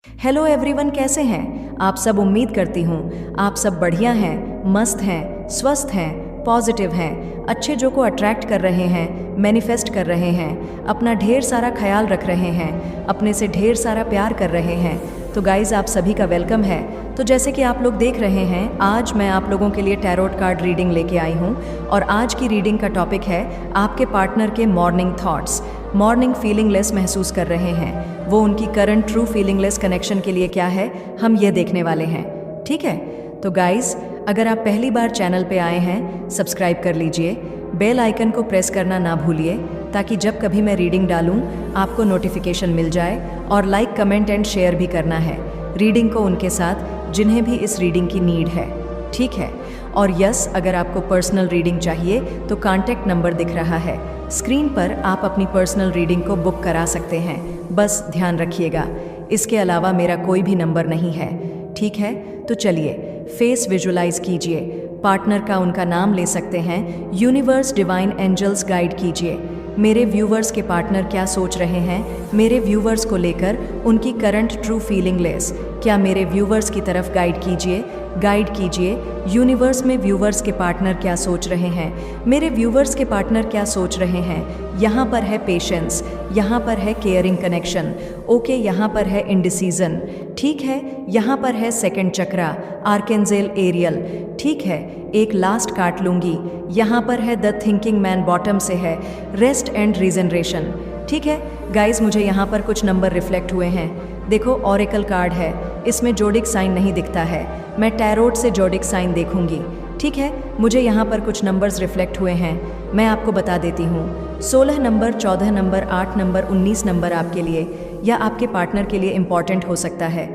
Hello everyone, कैसे हैं आप सब। उम्मीद करती हूँ आप सब बढ़िया हैं, मस्त हैं, स्वस्थ हैं, पॉजिटिव हैं, अच्छे जो को अट्रैक्ट कर रहे हैं, मैनिफेस्ट कर रहे हैं, अपना ढेर सारा ख्याल रख रहे हैं, अपने से ढेर सारा प्यार कर रहे हैं। तो गाइज आप सभी का वेलकम है। तो जैसे कि आप लोग देख रहे हैं, आज मैं आप लोगों के लिए टैरोट कार्ड रीडिंग लेके आई हूँ और आज की रीडिंग का टॉपिक है आपके पार्टनर के मॉर्निंग थॉट्स। मॉर्निंग फीलिंगलेस महसूस कर रहे हैं, वो उनकी करंट ट्रू फीलिंगलेस कनेक्शन के लिए क्या है, हम ये देखने वाले हैं। ठीक है, तो गाइज अगर आप पहली बार चैनल पे आए हैं, सब्सक्राइब कर लीजिए, बेल आइकन को प्रेस करना ना भूलिए ताकि जब कभी मैं रीडिंग डालूं आपको नोटिफिकेशन मिल जाए। और लाइक, कमेंट एंड शेयर भी करना है रीडिंग को उनके साथ जिन्हें भी इस रीडिंग की नीड है। ठीक है, और यस, अगर आपको पर्सनल रीडिंग चाहिए तो कॉन्टैक्ट नंबर दिख रहा है स्क्रीन पर, आप अपनी पर्सनल रीडिंग को बुक करा सकते हैं, बस ध्यान रखिएगा। इसके अलावा मेरा कोई भी नंबर नहीं है। ठीक है, तो चलिए फेस विजुअलाइज कीजिए, पार्टनर का उनका नाम ले सकते हैं, यूनिवर्स, डिवाइन एंजल्स गाइड कीजिए। मेरे व्यूवर्स के पार्टनर क्या सोच रहे हैं मेरे व्यूवर्स को लेकर, उनकी करंट ट्रू फीलिंगलेस क्या मेरे व्यूवर्स की तरफ गाइड कीजिए। यूनिवर्स में व्यूवर्स के पार्टनर क्या सोच रहे हैं, मेरे व्यूवर्स के पार्टनर क्या सोच रहे हैं। यहाँ पर है पेशेंस, यहाँ पर है केयरिंग कनेक्शन, ओके, यहाँ पर है इंडिसीजन, ठीक है, यहाँ पर है सेकंड चक्रा, आर्केंजेल एरियल, ठीक है, एक लास्ट काट लूंगी, यहाँ पर है द थिंकिंग मैन, बॉटम से है रेस्ट एंड रीजनरेशन। ठीक है गाइज, मुझे यहाँ पर कुछ नंबर रिफ्लेक्ट हुए हैं। देखो, ऑरेकल कार्ड है, इसमें जोडिक साइन नहीं दिखता है, मैं टैरोट से जोडिक साइन देखूंगी। ठीक है, मुझे यहाँ पर कुछ नंबर्स रिफ्लेक्ट हुए हैं, मैं आपको बता देती हूँ। 16 नंबर, 14 नंबर, 8 नंबर, 19 नंबर आपके लिए या आपके पार्टनर के लिए इम्पॉर्टेंट हो सकता है,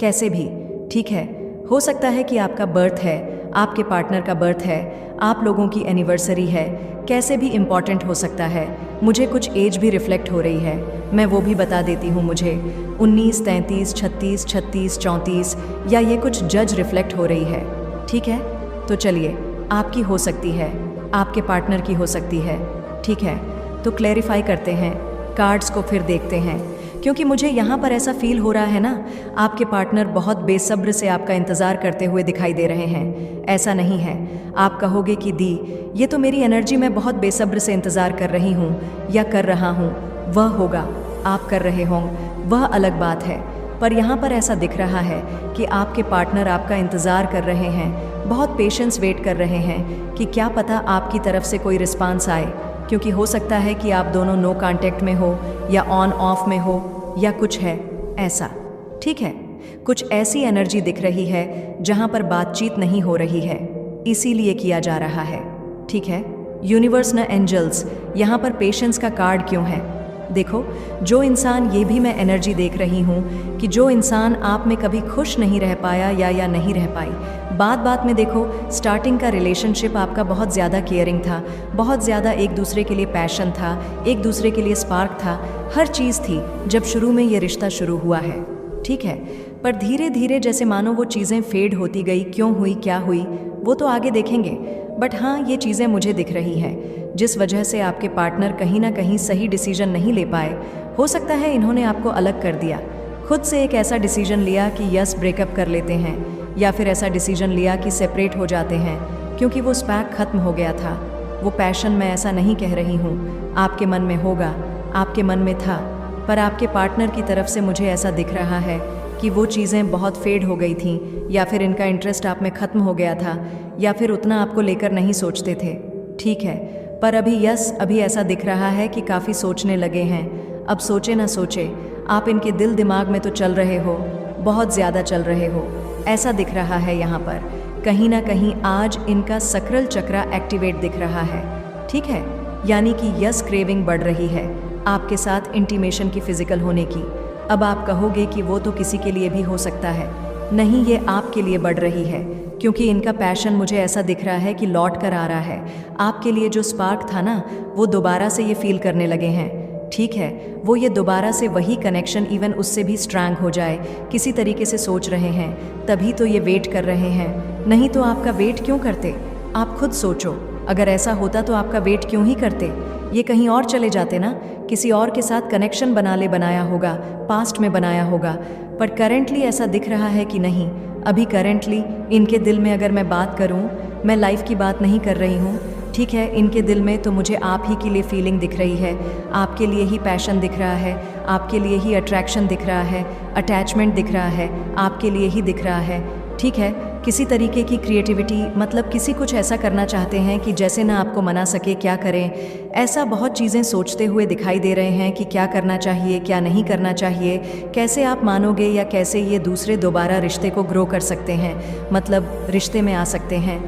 कैसे भी। ठीक है, हो सकता है कि आपका बर्थ है, आपके पार्टनर का बर्थ है, आप लोगों की एनिवर्सरी है, कैसे भी इम्पॉर्टेंट हो सकता है। मुझे कुछ एज भी रिफ्लेक्ट हो रही है, मैं वो भी बता देती हूँ। मुझे 19, 33, 36, 36, 34 या ये कुछ जज रिफ्लेक्ट हो रही है। ठीक है, तो चलिए, आपकी हो सकती है, आपके पार्टनर की हो सकती है। ठीक है, तो क्लैरिफाई करते हैं, कार्ड्स को फिर देखते हैं, क्योंकि मुझे यहाँ पर ऐसा फील हो रहा है ना, आपके पार्टनर बहुत बेसब्र से आपका इंतज़ार करते हुए दिखाई दे रहे हैं। ऐसा नहीं है, आप कहोगे कि दी, ये तो मेरी एनर्जी में बहुत बेसब्र से इंतज़ार कर रही हूँ या कर रहा हूँ। वह होगा, आप कर रहे हों, वह अलग बात है, पर यहाँ पर ऐसा दिख रहा है कि आपके पार्टनर आपका इंतज़ार कर रहे हैं, बहुत पेशेंस वेट कर रहे हैं कि क्या पता आपकी तरफ से कोई रिस्पांस आए, क्योंकि हो सकता है कि आप दोनों नो कांटेक्ट में हो या ऑन ऑफ में हो या कुछ है ऐसा। ठीक है, कुछ ऐसी एनर्जी दिख रही है जहां पर बातचीत नहीं हो रही है, इसीलिए किया जा रहा है। ठीक है, यूनिवर्स न एंजल्स, यहाँ पर पेशेंस का कार्ड क्यों है। देखो, जो इंसान, ये भी मैं एनर्जी देख रही हूँ कि जो इंसान आप में कभी खुश नहीं रह पाया या नहीं रह पाई, बात बात में देखो, स्टार्टिंग का रिलेशनशिप आपका बहुत ज़्यादा केयरिंग था, बहुत ज़्यादा एक दूसरे के लिए पैशन था, एक दूसरे के लिए स्पार्क था, हर चीज़ थी जब शुरू में ये रिश्ता शुरू हुआ है। ठीक है, पर धीरे धीरे जैसे मानो वो चीज़ें फेड होती गई, क्यों हुई, क्या हुई, वो तो आगे देखेंगे। बट हाँ, ये चीज़ें मुझे दिख रही हैं जिस वजह से आपके पार्टनर कहीं ना कहीं सही डिसीजन नहीं ले पाए। हो सकता है इन्होंने आपको अलग कर दिया, खुद से एक ऐसा डिसीजन लिया कि यस ब्रेकअप कर लेते हैं, या फिर ऐसा डिसीजन लिया कि सेपरेट हो जाते हैं, क्योंकि वो स्पैक खत्म हो गया था। वो पैशन, मैं ऐसा नहीं कह रही हूँ, आपके मन में होगा, आपके मन में था, पर आपके पार्टनर की तरफ से मुझे ऐसा दिख रहा है कि वो चीज़ें बहुत फेड हो गई थीं, या फिर इनका इंटरेस्ट आप में ख़त्म हो गया था, या फिर उतना आपको लेकर नहीं सोचते थे। ठीक है, पर अभी यस, अभी ऐसा दिख रहा है कि काफ़ी सोचने लगे हैं। अब सोचे ना सोचे, आप इनके दिल दिमाग में तो चल रहे हो, बहुत ज़्यादा चल रहे हो, ऐसा दिख रहा है। यहाँ पर कहीं ना कहीं आज इनका सक्राल चक्रा एक्टिवेट दिख रहा है। ठीक है, यानी कि यस, क्रेविंग बढ़ रही है आपके साथ इंटीमेशन की, फिजिकल होने की। अब आप कहोगे कि वो तो किसी के लिए भी हो सकता है, नहीं, ये आपके लिए बढ़ रही है, क्योंकि इनका पैशन मुझे ऐसा दिख रहा है कि लौट कर आ रहा है। आपके लिए जो स्पार्क था ना, वो दोबारा से ये फील करने लगे हैं। ठीक है, वो ये दोबारा से वही कनेक्शन, इवन उससे भी स्ट्रांग हो जाए, किसी तरीके से सोच रहे हैं, तभी तो ये वेट कर रहे हैं। नहीं तो आपका वेट क्यों करते, आप खुद सोचो, अगर ऐसा होता तो आपका वेट क्यों ही करते, ये कहीं और चले जाते ना, किसी और के साथ कनेक्शन बनाया होगा, पास्ट में बनाया होगा, पर करंटली ऐसा दिख रहा है कि नहीं। अभी करंटली इनके दिल में अगर मैं बात करूं, मैं लाइफ की बात नहीं कर रही हूं, ठीक है। इनके दिल में तो मुझे आप ही के लिए फीलिंग दिख रही है, आपके लिए ही पैशन दिख रहा है, आपके लिए ही अट्रैक्शन दिख रहा है, अटैचमेंट दिख रहा है, आपके लिए ही दिख रहा है, ठीक है। किसी तरीके की क्रिएटिविटी, मतलब किसी कुछ ऐसा करना चाहते हैं कि जैसे ना आपको मना सके, क्या करें, ऐसा बहुत चीज़ें सोचते हुए दिखाई दे रहे हैं कि क्या करना चाहिए, क्या नहीं करना चाहिए, कैसे आप मानोगे या कैसे ये दूसरे दोबारा रिश्ते को ग्रो कर सकते हैं, मतलब रिश्ते में आ सकते हैं,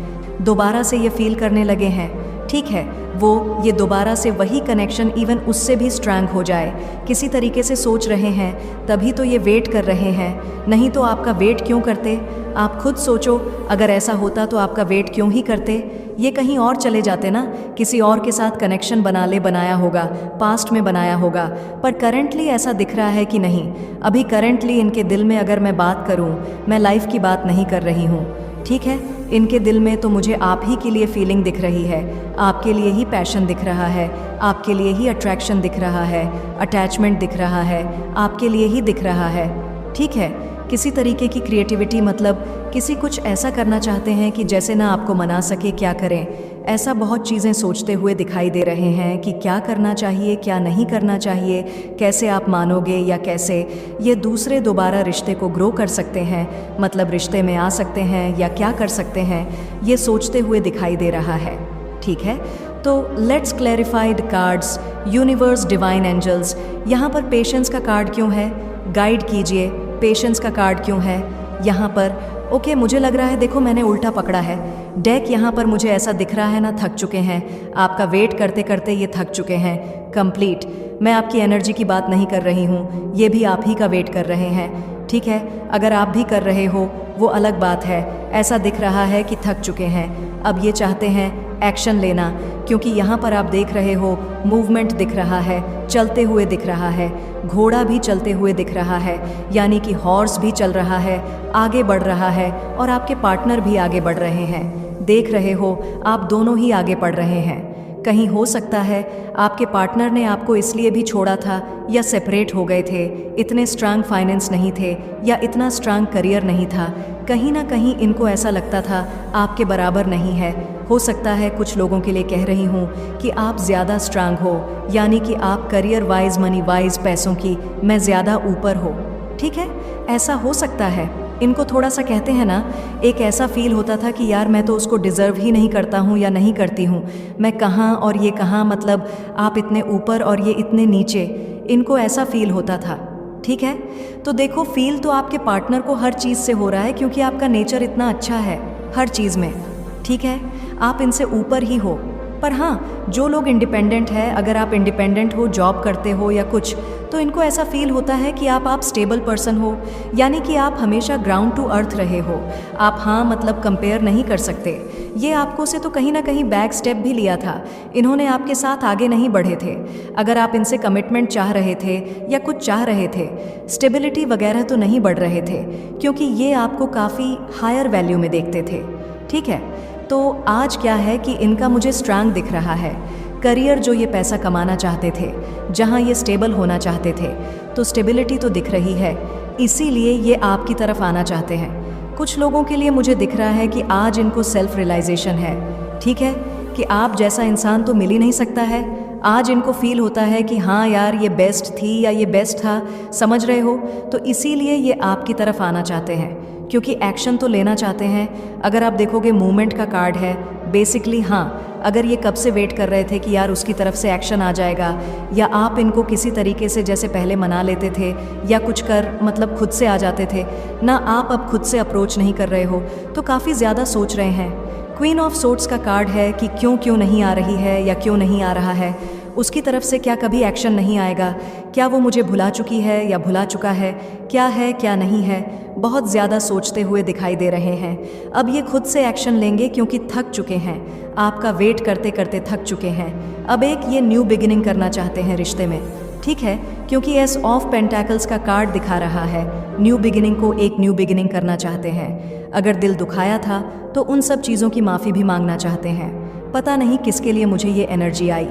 दोबारा से ये फील करने लगे हैं, ठीक है। वो ये दोबारा से वही कनेक्शन इवन उससे भी स्ट्रांग हो जाए, किसी तरीके से सोच रहे हैं, तभी तो ये वेट कर रहे हैं। नहीं तो आपका वेट क्यों करते? आप खुद सोचो, अगर ऐसा होता तो आपका वेट क्यों ही करते? ये कहीं और चले जाते ना, किसी और के साथ कनेक्शन बनाया होगा, पास्ट में बनाया होगा। पर करंटली ऐसा दिख रहा है कि नहीं। अभी करंटली इनके दिल में अगर मैं बात करूं, मैं लाइफ की बात नहीं कर रही हूं, ठीक है। इनके दिल में तो मुझे आप ही के लिए फीलिंग दिख रही है, आपके लिए ही पैशन दिख रहा है, आपके लिए ही अट्रैक्शन दिख रहा है, अटैचमेंट दिख रहा है, आपके लिए ही दिख रहा है, ठीक है। किसी तरीके की क्रिएटिविटी, मतलब किसी कुछ ऐसा करना चाहते हैं कि जैसे ना आपको मना सके, क्या करें, ऐसा बहुत चीज़ें सोचते हुए दिखाई दे रहे हैं कि क्या करना चाहिए, क्या नहीं करना चाहिए, कैसे आप मानोगे या कैसे ये दूसरे दोबारा रिश्ते को ग्रो कर सकते हैं, मतलब रिश्ते में आ सकते हैं या क्या कर सकते हैं, ये सोचते हुए दिखाई दे रहा है, ठीक है। तो let's clarified cards, universe, divine angels. यहाँ पर पेशेंस का कार्ड क्यों है? गाइड कीजिए, पेशेंस का कार्ड क्यों है यहाँ पर? ओके, मुझे लग रहा है, देखो मैंने उल्टा पकड़ा है डेक। यहाँ पर मुझे ऐसा दिख रहा है ना, थक चुके हैं, आपका वेट करते करते ये थक चुके हैं कंप्लीट। मैं आपकी एनर्जी की बात नहीं कर रही हूँ, ये भी आप ही का वेट कर रहे हैं, ठीक है। अगर आप भी कर रहे हो वो अलग बात है। ऐसा दिख रहा है कि थक चुके हैं, अब ये चाहते हैं एक्शन लेना, क्योंकि यहाँ पर आप देख रहे हो मूवमेंट दिख रहा है, चलते हुए दिख रहा है, घोड़ा भी चलते हुए दिख रहा है, यानी कि हॉर्स भी चल रहा है, आगे बढ़ रहा है, और आपके पार्टनर भी आगे बढ़ रहे हैं। देख रहे हो आप दोनों ही आगे बढ़ रहे हैं। कहीं हो सकता है आपके पार्टनर ने आपको इसलिए भी छोड़ा था या सेपरेट हो गए थे, इतने स्ट्रांग फाइनेंस नहीं थे या इतना स्ट्रांग करियर नहीं था, कहीं ना कहीं इनको ऐसा लगता था आपके बराबर नहीं है। हो सकता है कुछ लोगों के लिए कह रही हूँ कि आप ज़्यादा स्ट्रांग हो, यानी कि आप करियर वाइज, मनी वाइज, पैसों की मैं ज़्यादा ऊपर हो, ठीक है। ऐसा हो सकता है। इनको थोड़ा सा कहते हैं ना, एक ऐसा फील होता था कि यार मैं तो उसको डिज़र्व ही नहीं करता हूँ या नहीं करती हूँ, मैं कहाँ और ये कहाँ, मतलब आप इतने ऊपर और ये इतने नीचे, इनको ऐसा फील होता था, ठीक है। तो देखो, फील तो आपके पार्टनर को हर चीज़ से हो रहा है, क्योंकि आपका नेचर इतना अच्छा है हर चीज़ में, ठीक है। आप इनसे ऊपर ही हो। पर हाँ, जो लोग इंडिपेंडेंट है, अगर आप इंडिपेंडेंट हो, जॉब करते हो या कुछ, तो इनको ऐसा फील होता है कि आप स्टेबल पर्सन हो, यानी कि आप हमेशा ग्राउंड टू अर्थ रहे हो। आप हाँ मतलब कंपेयर नहीं कर सकते। ये आपको से तो कहीं ना कहीं बैक स्टेप भी लिया था, इन्होंने आपके साथ आगे नहीं बढ़े थे। अगर आप इनसे कमिटमेंट चाह रहे थे या कुछ चाह रहे थे, स्टेबिलिटी वगैरह तो नहीं बढ़ रहे थे, क्योंकि ये आपको काफ़ी हायर वैल्यू में देखते थे, ठीक है। तो आज क्या है कि इनका मुझे स्ट्रांग दिख रहा है। करियर जो ये पैसा कमाना चाहते थे, जहाँ ये स्टेबल होना चाहते थे, तो स्टेबिलिटी तो दिख रही है, इसीलिए ये आपकी तरफ आना चाहते हैं। कुछ लोगों के लिए मुझे दिख रहा है कि आज इनको सेल्फ रियलाइजेशन है, ठीक है, कि आप जैसा इंसान तो मिल ही नहीं सकता है। आज इनको फील होता है कि हाँ यार, ये बेस्ट थी या ये बेस्ट था, समझ रहे हो। तो इसीलिए ये आपकी तरफ आना चाहते हैं, क्योंकि एक्शन तो लेना चाहते हैं। अगर आप देखोगे मूवमेंट का कार्ड है बेसिकली। हाँ, अगर ये कब से वेट कर रहे थे कि यार उसकी तरफ से एक्शन आ जाएगा, या आप इनको किसी तरीके से जैसे पहले मना लेते थे या कुछ कर मतलब खुद से आ जाते थे ना, आप अब खुद से अप्रोच नहीं कर रहे हो, तो काफ़ी ज़्यादा सोच रहे हैं। क्वीन ऑफ सोर्ड्स का कार्ड है कि क्यों नहीं आ रही है या क्यों नहीं आ रहा है, उसकी तरफ से क्या कभी एक्शन नहीं आएगा, क्या वो मुझे भुला चुकी है या भुला चुका है क्या नहीं है, बहुत ज़्यादा सोचते हुए दिखाई दे रहे हैं। अब ये खुद से एक्शन लेंगे, क्योंकि थक चुके हैं, आपका वेट करते करते थक चुके हैं। अब एक ये न्यू बिगिनिंग करना चाहते हैं रिश्ते में, ठीक है, क्योंकि एस ऑफ पेंटाकल्स का कार्ड दिखा रहा है। न्यू बिगिनिंग को एक न्यू बिगिनिंग करना चाहते हैं। अगर दिल दुखाया था तो उन सब चीज़ों की माफ़ी भी मांगना चाहते हैं। पता नहीं किसके लिए मुझे ये एनर्जी आई,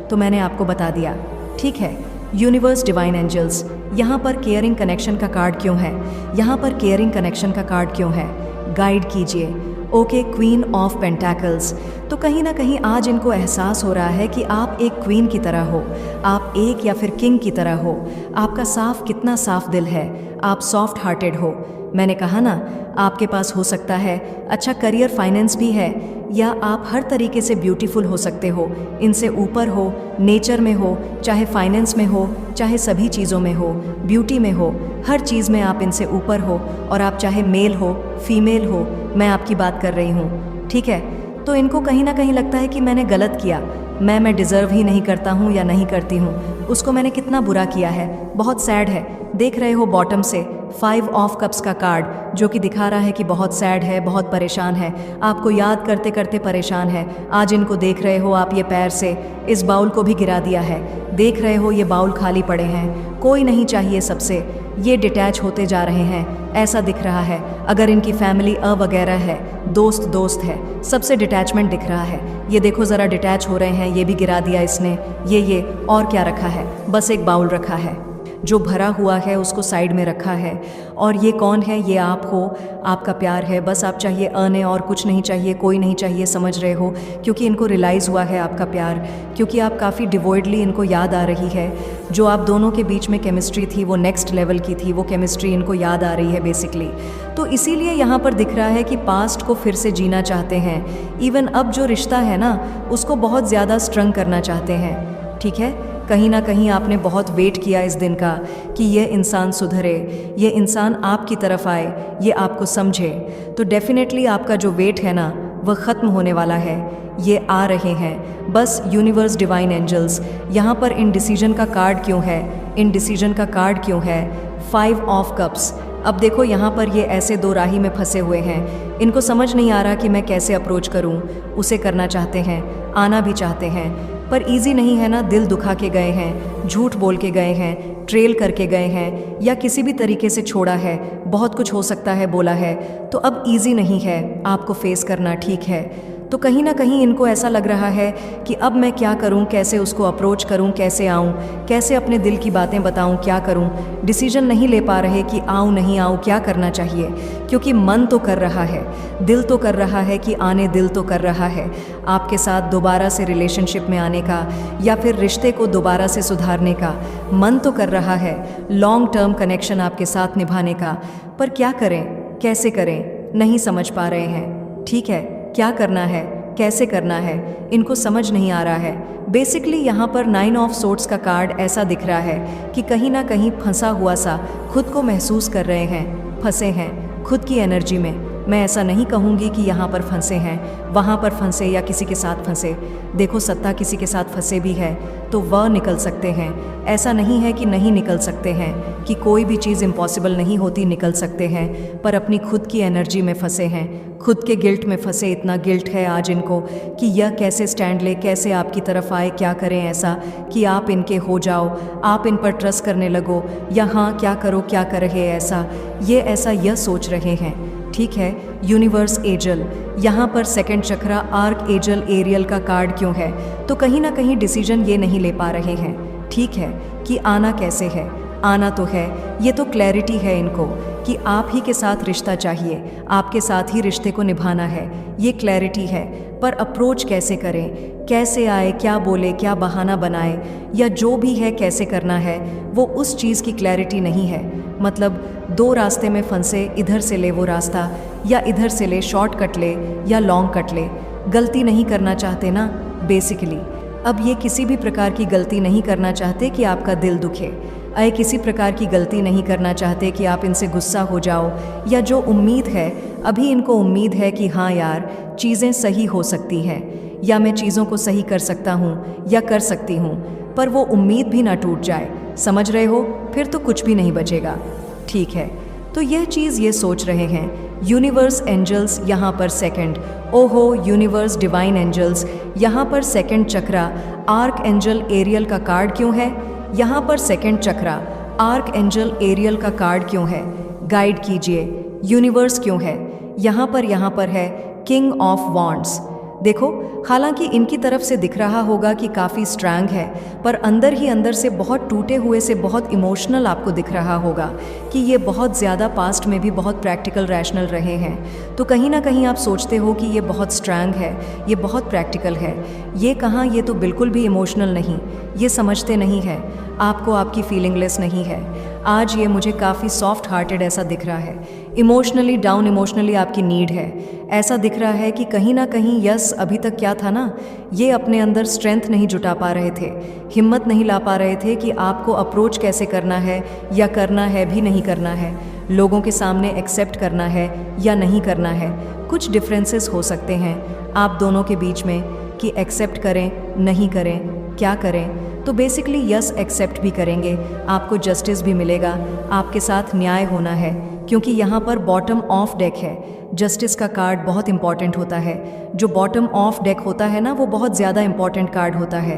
तो मैंने आपको बता दिया, ठीक है। यूनिवर्स, डिवाइन एंजल्स, यहाँ पर केयरिंग कनेक्शन का कार्ड क्यों है? यहाँ पर केयरिंग कनेक्शन का कार्ड क्यों है? गाइड कीजिए। Okay, queen of pentacles. तो कहीं ना कहीं आज इनको एहसास हो रहा है कि आप एक क्वीन की तरह हो, आप एक या फिर किंग की तरह हो। आपका साफ, कितना साफ दिल है, आप सॉफ्ट हार्टेड हो। मैंने कहा ना, आपके पास हो सकता है अच्छा करियर, फाइनेंस भी है, या आप हर तरीके से ब्यूटीफुल हो सकते हो, इनसे ऊपर हो, नेचर में हो, चाहे फाइनेंस में हो, चाहे सभी चीज़ों में हो, ब्यूटी में हो, हर चीज़ में आप इनसे ऊपर हो। और आप चाहे मेल हो, फीमेल हो, मैं आपकी बात कर रही हूँ, ठीक है? तो इनको कहीं ना कहीं लगता है कि मैंने गलत किया, मैं डिज़र्व ही नहीं करता हूँ या नहीं करती हूँ, उसको मैंने कितना बुरा किया है। बहुत सैड है। देख रहे हो बॉटम से 5 ऑफ कप्स का कार्ड, जो कि दिखा रहा है कि बहुत सैड है, बहुत परेशान है, आपको याद करते करते परेशान है। आज इनको देख रहे हो आप, ये पैर से इस बाउल को भी गिरा दिया है। देख रहे हो ये बाउल खाली पड़े हैं, कोई नहीं चाहिए सबसे, ये डिटैच होते जा रहे हैं, ऐसा दिख रहा है। अगर इनकी फैमिली वगैरह है, दोस्त दोस्त है, सबसे डिटैचमेंट दिख रहा है। ये देखो ज़रा डिटैच हो रहे हैं, ये भी गिरा दिया इसने, ये और क्या रखा है? बस एक बाउल रखा है, जो भरा हुआ है उसको साइड में रखा है। और ये कौन है? ये आप हो, आपका प्यार है, बस आप चाहिए आने, और कुछ नहीं चाहिए, कोई नहीं चाहिए, समझ रहे हो? क्योंकि इनको रियलाइज़ हुआ है आपका प्यार, क्योंकि आप काफ़ी डिवोइडली इनको याद आ रही है। जो आप दोनों के बीच में केमिस्ट्री थी वो नेक्स्ट लेवल की थी, वो केमिस्ट्री इनको याद आ रही है बेसिकली। तो इसीलिए यहाँ पर दिख रहा है कि पास्ट को फिर से जीना चाहते हैं। इवन अब जो रिश्ता है ना, उसको बहुत ज़्यादा स्ट्रंग करना चाहते हैं, ठीक है? कहीं ना कहीं आपने बहुत वेट किया इस दिन का कि ये इंसान सुधरे, ये इंसान आपकी तरफ आए, ये आपको समझे। तो डेफिनेटली आपका जो वेट है ना, वह ख़त्म होने वाला है। ये आ रहे हैं, बस यूनिवर्स, डिवाइन एंजल्स। यहाँ पर इनडिसीजन का कार्ड क्यों है? इनडिसीजन का कार्ड क्यों है? 5 ऑफ कप्स। अब देखो यहाँ पर ये ऐसे दो राही में फंसे हुए हैं, इनको समझ नहीं आ रहा कि मैं कैसे अप्रोच करूँ। उसे करना चाहते हैं, आना भी चाहते हैं, पर इजी नहीं है ना। दिल दुखा के गए हैं, झूठ बोल के गए हैं, ट्रेल करके गए हैं, या किसी भी तरीके से छोड़ा है, बहुत कुछ हो सकता है बोला है, तो अब इजी नहीं है आपको फेस करना, ठीक है? तो कहीं ना कहीं इनको ऐसा लग रहा है कि अब मैं क्या करूं, कैसे उसको अप्रोच करूं, कैसे आऊं, कैसे अपने दिल की बातें बताऊं, क्या करूं? डिसीजन नहीं ले पा रहे कि आऊं नहीं आऊं, क्या करना चाहिए, क्योंकि मन तो कर रहा है, दिल तो कर रहा है कि आने, दिल तो कर रहा है आपके साथ दोबारा से रिलेशनशिप में आने का, या फिर रिश्ते को दोबारा से सुधारने का। मन तो कर रहा है लॉन्ग टर्म कनेक्शन आपके साथ निभाने का, पर क्या करें, कैसे करें, नहीं समझ पा रहे हैं, ठीक है? क्या करना है, कैसे करना है, इनको समझ नहीं आ रहा है। बेसिकली यहाँ पर 9 ऑफ सोर्ड्स का कार्ड ऐसा दिख रहा है कि कहीं ना कहीं फंसा हुआ सा खुद को महसूस कर रहे हैं, फंसे हैं खुद की एनर्जी में। मैं ऐसा नहीं कहूँगी कि यहाँ पर फंसे हैं, वहाँ पर फंसे या किसी के साथ फंसे। देखो, सत्ता किसी के साथ फंसे भी है तो वह निकल सकते हैं, ऐसा नहीं है कि नहीं निकल सकते हैं, कि कोई भी चीज़ इम्पॉसिबल नहीं होती, निकल सकते हैं, पर अपनी खुद की एनर्जी में फंसे हैं, खुद के गिल्ट में फंसे। इतना गिल्ट है आज इनको कि यह कैसे स्टैंड ले, कैसे आपकी तरफ आए, क्या करें ऐसा कि आप इनके हो जाओ, आप इन पर ट्रस्ट करने लगो, या हाँ क्या करो, क्या कर रहे ऐसा, यह सोच रहे हैं, ठीक है? यूनिवर्स एजल, यहाँ पर सेकंड चक्रा आर्क एजल एरियल का कार्ड क्यों है? तो कहीं ना कहीं डिसीजन ये नहीं ले पा रहे हैं, ठीक है, कि आना कैसे है। आना तो है, ये तो क्लैरिटी है इनको कि आप ही के साथ रिश्ता चाहिए, आपके साथ ही रिश्ते को निभाना है, ये क्लैरिटी है। पर अप्रोच कैसे करें, कैसे आए, क्या बोले, क्या बहाना बनाए, या जो भी है कैसे करना है, वो उस चीज़ की क्लैरिटी नहीं है। मतलब दो रास्ते में फंसे, इधर से ले वो रास्ता, या इधर से ले शॉर्टकट ले या लॉन्ग कट ले। गलती नहीं करना चाहते ना बेसिकली। अब ये किसी भी प्रकार की गलती नहीं करना चाहते कि आपका दिल दुखे, किसी प्रकार की गलती नहीं करना चाहते कि आप इनसे गुस्सा हो जाओ, या जो उम्मीद है अभी इनको उम्मीद है कि हाँ यार चीज़ें सही हो सकती हैं, या मैं चीज़ों को सही कर सकता हूँ या कर सकती हूँ, पर वो उम्मीद भी ना टूट जाए, समझ रहे हो? फिर तो कुछ भी नहीं बचेगा, ठीक है? तो यह चीज़ ये सोच रहे हैं। यूनिवर्स एंजल्स यहाँ पर सेकंड, ओहो यूनिवर्स डिवाइन एंजल्स यहाँ पर सेकंड चक्रा आर्क एंजल एरियल का कार्ड क्यों है? यहाँ पर सेकंड चक्रा आर्क एंजल एरियल का कार्ड क्यों है? गाइड कीजिए, यूनिवर्स क्यों है? यहाँ पर है किंग ऑफ वॉन्ड्स। देखो, हालांकि इनकी तरफ से दिख रहा होगा कि काफ़ी स्ट्रांग है, पर अंदर ही अंदर से बहुत टूटे हुए से बहुत इमोशनल आपको दिख रहा होगा कि ये बहुत ज़्यादा पास्ट में भी बहुत प्रैक्टिकल रैशनल रहे हैं। तो कहीं ना कहीं आप सोचते हो कि ये बहुत स्ट्रांग है, ये बहुत प्रैक्टिकल है। ये कहाँ, ये तो बिल्कुल भी इमोशनल नहीं, ये समझते नहीं है आपको, आपकी फीलिंगलेस नहीं है। आज ये मुझे काफ़ी सॉफ्ट हार्टेड ऐसा दिख रहा है, इमोशनली डाउन, इमोशनली आपकी नीड है। ऐसा दिख रहा है कि कहीं ना कहीं यस अभी तक क्या था ना, ये अपने अंदर स्ट्रेंथ नहीं जुटा पा रहे थे, हिम्मत नहीं ला पा रहे थे कि आपको अप्रोच कैसे करना है या करना है भी नहीं करना है, लोगों के सामने एक्सेप्ट करना है या नहीं करना है। कुछ डिफरेंसेस हो सकते हैं आप दोनों के बीच में कि एक्सेप्ट करें, नहीं करें, क्या करें। तो बेसिकली यस एक्सेप्ट भी करेंगे, आपको जस्टिस भी मिलेगा, आपके साथ न्याय होना है, क्योंकि यहाँ पर बॉटम ऑफ डेक है। जस्टिस का कार्ड बहुत इंपॉर्टेंट होता है, जो बॉटम ऑफ डेक होता है ना, वो बहुत ज़्यादा इंपॉर्टेंट कार्ड होता है।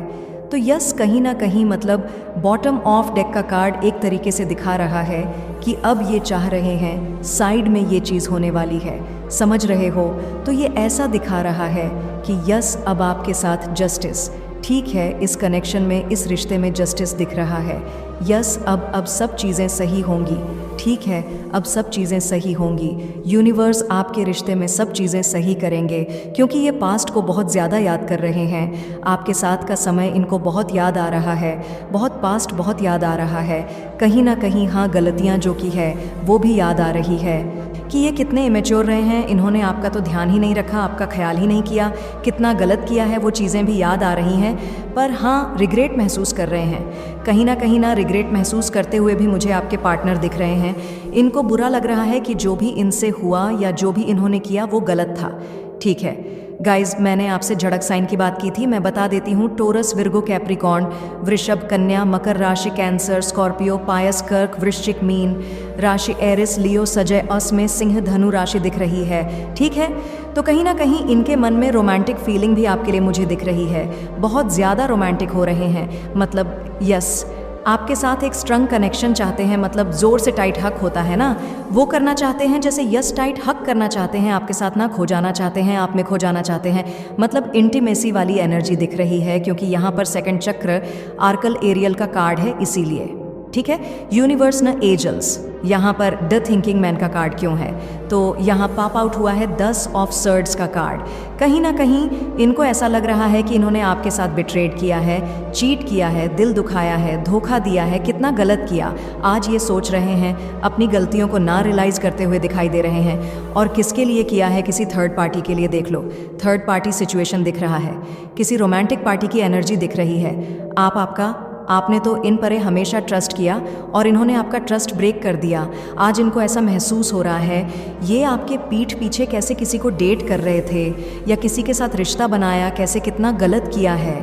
तो यस कहीं ना कहीं मतलब बॉटम ऑफ डेक का कार्ड एक तरीके से दिखा रहा है कि अब ये चाह रहे हैं साइड में ये चीज़ होने वाली है, समझ रहे हो। तो ये ऐसा दिखा रहा है कि यस अब आपके साथ जस्टिस, ठीक है, इस कनेक्शन में, इस रिश्ते में जस्टिस दिख रहा है। यस अब सब चीज़ें सही होंगी, ठीक है, अब सब चीज़ें सही होंगी। यूनिवर्स आपके रिश्ते में सब चीज़ें सही करेंगे, क्योंकि ये पास्ट को बहुत ज़्यादा याद कर रहे हैं। आपके साथ का समय इनको बहुत याद आ रहा है, बहुत पास्ट बहुत याद आ रहा है। कहीं ना कहीं हाँ, गलतियाँ जो की है वो भी याद आ रही है कि ये कितने इमेच्योर रहे हैं, इन्होंने आपका तो ध्यान ही नहीं रखा, आपका ख्याल ही नहीं किया, कितना गलत किया है, वो चीज़ें भी याद आ रही हैं। पर हाँ, रिग्रेट महसूस कर रहे हैं, कहीं ना रिग्रेट महसूस करते हुए भी मुझे आपके पार्टनर दिख रहे हैं। इनको बुरा लग रहा है कि जो भी इनसे हुआ या जो भी इन्होंने किया वो गलत था। ठीक है गाइज, मैंने आपसे झड़क साइन की बात की थी, मैं बता देती हूँ। टोरस, विर्गो, कैप्रिकॉर्न, वृषभ, कन्या, मकर राशि, कैंसर, स्कॉर्पियो, पायस, कर्क, वृश्चिक, मीन राशि, एरिस, लियो, सजय, अस में सिंह, धनु राशि दिख रही है। ठीक है, तो कहीं ना कहीं इनके मन में रोमांटिक फीलिंग भी आपके लिए मुझे दिख रही है, बहुत ज़्यादा रोमांटिक हो रहे हैं। मतलब यस, आपके साथ एक स्ट्रंग कनेक्शन चाहते हैं, मतलब ज़ोर से टाइट हक होता है ना, वो करना चाहते हैं। जैसे यस टाइट हक करना चाहते हैं, आपके साथ ना खो जाना चाहते हैं, आप में खो जाना चाहते हैं। मतलब इंटीमेसी वाली एनर्जी दिख रही है, क्योंकि यहाँ पर सेकंड चक्र आर्कल एरियल का कार्ड है, इसीलिए। ठीक है, यूनिवर्स न एजल्स, यहाँ पर द थिंकिंग मैन का कार्ड क्यों है, तो यहाँ पॉप आउट हुआ है 10 ऑफ सर्ड्स का कार्ड। कहीं ना कहीं इनको ऐसा लग रहा है कि इन्होंने आपके साथ बिट्रेड किया है, चीट किया है, दिल दुखाया है, धोखा दिया है, कितना गलत किया। आज ये सोच रहे हैं, अपनी गलतियों को ना रियलाइज़ करते हुए दिखाई दे रहे हैं। और किसके लिए किया है? किसी थर्ड पार्टी के लिए। देख लो, थर्ड पार्टी सिचुएशन दिख रहा है, किसी रोमांटिक पार्टी की एनर्जी दिख रही है। आपने तो इन पर हमेशा ट्रस्ट किया और इन्होंने आपका ट्रस्ट ब्रेक कर दिया। आज इनको ऐसा महसूस हो रहा है, ये आपके पीठ पीछे कैसे किसी को डेट कर रहे थे या किसी के साथ रिश्ता बनाया, कैसे कितना गलत किया है,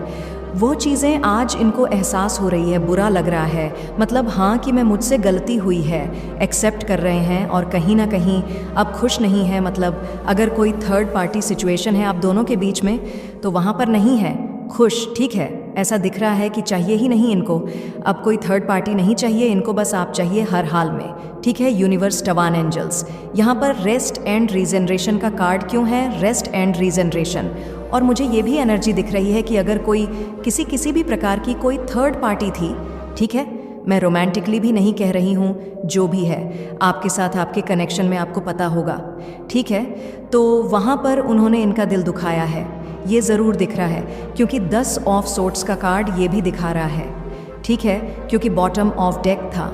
वो चीज़ें आज इनको एहसास हो रही है, बुरा लग रहा है। मतलब हाँ कि मैं मुझसे गलती हुई है, एक्सेप्ट कर रहे हैं और कहीं ना कहीं अब खुश नहीं है। मतलब अगर कोई थर्ड पार्टी सिचुएशन है आप दोनों के बीच में, तो वहाँ पर नहीं है खुश। ठीक है, ऐसा दिख रहा है कि चाहिए ही नहीं इनको, अब कोई थर्ड पार्टी नहीं चाहिए इनको, बस आप चाहिए हर हाल में। ठीक है, यूनिवर्स, टवान एंजल्स, यहाँ पर रेस्ट एंड रीजनरेशन का कार्ड क्यों है? Rest and regeneration. और मुझे ये भी एनर्जी दिख रही है कि अगर कोई किसी भी प्रकार की कोई थर्ड पार्टी थी, ठीक है, मैं रोमांटिकली भी नहीं कह रही हूँ, जो भी है आपके साथ आपके कनेक्शन में आपको पता होगा। ठीक है, तो वहाँ पर उन्होंने इनका दिल दुखाया है, ये ज़रूर दिख रहा है, क्योंकि 10 ऑफ सोर्ट्स का कार्ड ये भी दिखा रहा है। ठीक है, क्योंकि बॉटम ऑफ डेक था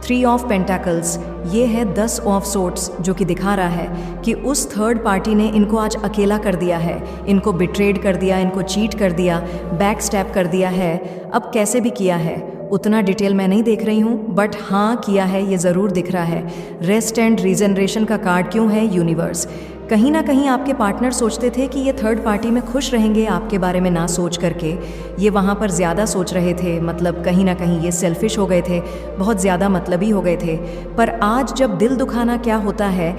3 ऑफ पेंटाकल्स, ये है 10 ऑफ सोर्ट्स, जो कि दिखा रहा है कि उस थर्ड पार्टी ने इनको आज अकेला कर दिया है, इनको बिट्रेड कर दिया, इनको चीट कर दिया, बैक स्टैप कर दिया है। अब कैसे भी किया है उतना डिटेल मैं नहीं देख रही हूँ, बट हाँ किया है, ये ज़रूर दिख रहा है। रेस्ट एंड रीजनरेशन का कार्ड क्यों है? यूनिवर्स, कहीं ना कहीं आपके पार्टनर सोचते थे कि ये थर्ड पार्टी में खुश रहेंगे, आपके बारे में ना सोच करके ये वहाँ पर ज़्यादा सोच रहे थे। मतलब कहीं ना कहीं ये सेल्फिश हो गए थे, बहुत ज़्यादा मतलबी हो गए थे। पर आज जब दिल दुखाना क्या होता है,